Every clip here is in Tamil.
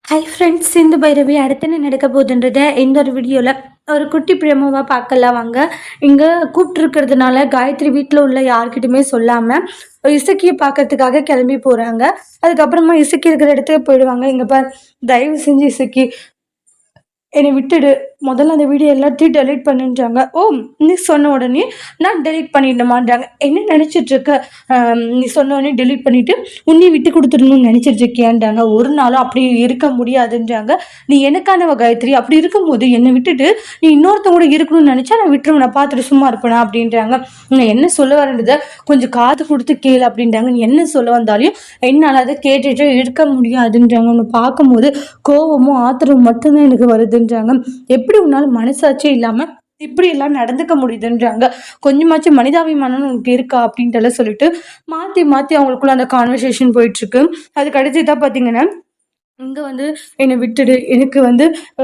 ஹாய் ஃப்ரெண்ட்ஸ், சிந்து பைரவி அடுத்து என்ன நடக்க போகுதுன்றத இந்த ஒரு வீடியோவில் ஒரு குட்டி பிரமோவாக பார்க்கலாம் வாங்க. இங்கே கூப்பிட்டுருக்கிறதுனால காயத்ரி வீட்டில் உள்ள யார்கிட்டையுமே சொல்லாமல் இசக்கியை பார்க்கறதுக்காக கிளம்பி போகிறாங்க. அதுக்கப்புறமா இசக்கி இருக்கிற இடத்துக்கு போயிடுவாங்க. இங்கே பார், தயவு செஞ்சு இசக்கி என்னை விட்டுடு, முதல்ல அந்த வீடியோ எல்லாத்தையும் டெலீட் பண்ணுன்றாங்க. ஓ, நீ சொன்ன உடனே நான் டெலீட் பண்ணிடணுமான்றாங்க. என்ன நினச்சிட்ருக்க? நீ சொன்ன உடனே டெலீட் பண்ணிவிட்டு உன்னை விட்டு கொடுத்துடணும்னு நினச்சிட்ருக்கியான்றாங்க. ஒரு நாளும் அப்படி இருக்க முடியாதுன்றாங்க. நீ எனக்கானவ காயத்ரி, அப்படி இருக்கும்போது என்னை விட்டுட்டு நீ இன்னொருத்தவங்க கூட இருக்கணும்னு நினச்சா நான் விட்டுருவேன், நான் பார்த்துட்டு சும்மா இருப்பேனா அப்படின்றாங்க. நான் என்ன சொல்ல வரன்றதை கொஞ்சம் காது கொடுத்து கேளு அப்படின்றாங்க. நீ என்ன சொல்ல வந்தாலையும் என்னால் அதை கேட்டுட்டு இருக்க முடியாதுன்றாங்க. உன்னை பார்க்கும்போது கோவமும் ஆத்திரமும் மட்டும்தான் எனக்கு வருதுன்றாங்க. எப்படி உன்னால மனசாட்சியே இல்லாம இப்படி எல்லாம் நடந்துக்க முடியுதுன்றாங்க. கொஞ்சமாச்சும் மனிதாபிமானம் உனக்கு இருக்கா அப்படின்ட்டு சொல்லிட்டு மாத்தி மாத்தி அவங்களுக்குள்ள அந்த கான்வர்சேஷன் போயிட்டு இருக்கு. அதுக்கு அடுத்துதான் பாத்தீங்கன்னா, இங்க என்னை விட்டுடு, எனக்கு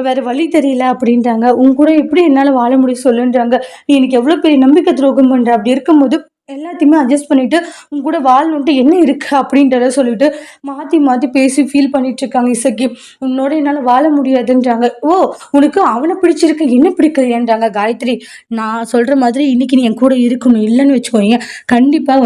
வேற வழி தெரியல அப்படின்றாங்க. உன் கூட எப்படி என்னால வாழ முடியும் சொல்லுன்றாங்க. நீ எனக்கு எவ்வளவு பெரிய நம்பிக்கை துரோகம் பண்ற, அப்படி இருக்கும்போது எல்லாத்தையுமே அட்ஜஸ்ட் பண்ணிட்டு உன் கூட வாழணுன்ட்டு என்ன இருக்கு அப்படின்றத சொல்லிட்டு மாத்தி மாத்தி பேசி ஃபீல் பண்ணிட்டு இருக்காங்க இசக்கி. உன்னோட என்னால வாழ முடியாதுன்றாங்க. ஓ, உனக்கு அவனை பிடிச்சிருக்கு, என்ன பிடிக்கலையான்றாங்க காயத்ரி. நான் சொல்ற மாதிரி இன்னைக்கு நீ என் கூட இருக்கணும், இல்லைன்னு வச்சுக்கோங்க கண்டிப்பா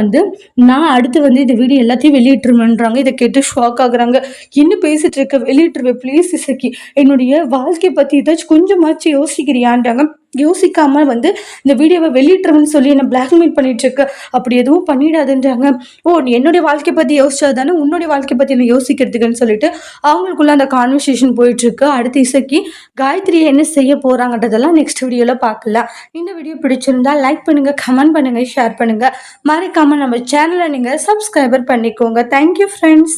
நான் அடுத்து இந்த வீடியோ எல்லாத்தையும் வெளியிட்டுருவேன்றாங்க. இதை கேட்டு ஷாக் ஆகுறாங்க. என்ன பேசிட்டு இருக்க, வெளியிட்டுருவேன் ப்ளீஸ் இசக்கி, என்னுடைய வாழ்க்கையை பத்தி ஏதாச்சும் கொஞ்சமாச்சு யோசிக்கிறியான்றாங்க. யோசிக்காம இந்த வீடியோவை வெளியிட்டுருன்னு சொல்லி என்ன பிளாக்மெயில் பண்ணிட்டு இருக்க, அப்படி எதுவும் பண்ணிடாதுன்றாங்க. ஓ, நீ என்னுடைய வாழ்க்கை பத்தி யோசிச்சாதானே உன்னுடைய வாழ்க்கை பத்தி என்ன யோசிக்கிறதுக்குன்னு சொல்லிட்டு அவங்களுக்குள்ள அந்த கான்வர்சேஷன் போயிட்டு இருக்கு. அடுத்து இசக்கி காயத்ரியை என்ன செய்ய போறாங்கன்றதெல்லாம் நெக்ஸ்ட் வீடியோல பார்க்கலாம். இந்த வீடியோ பிடிச்சிருந்தா லைக் பண்ணுங்க, கமெண்ட் பண்ணுங்க, ஷேர் பண்ணுங்க. மறக்காம நம்ம சேனலை நீங்க சப்ஸ்கிரைபர் பண்ணிக்கோங்க. Thank you friends.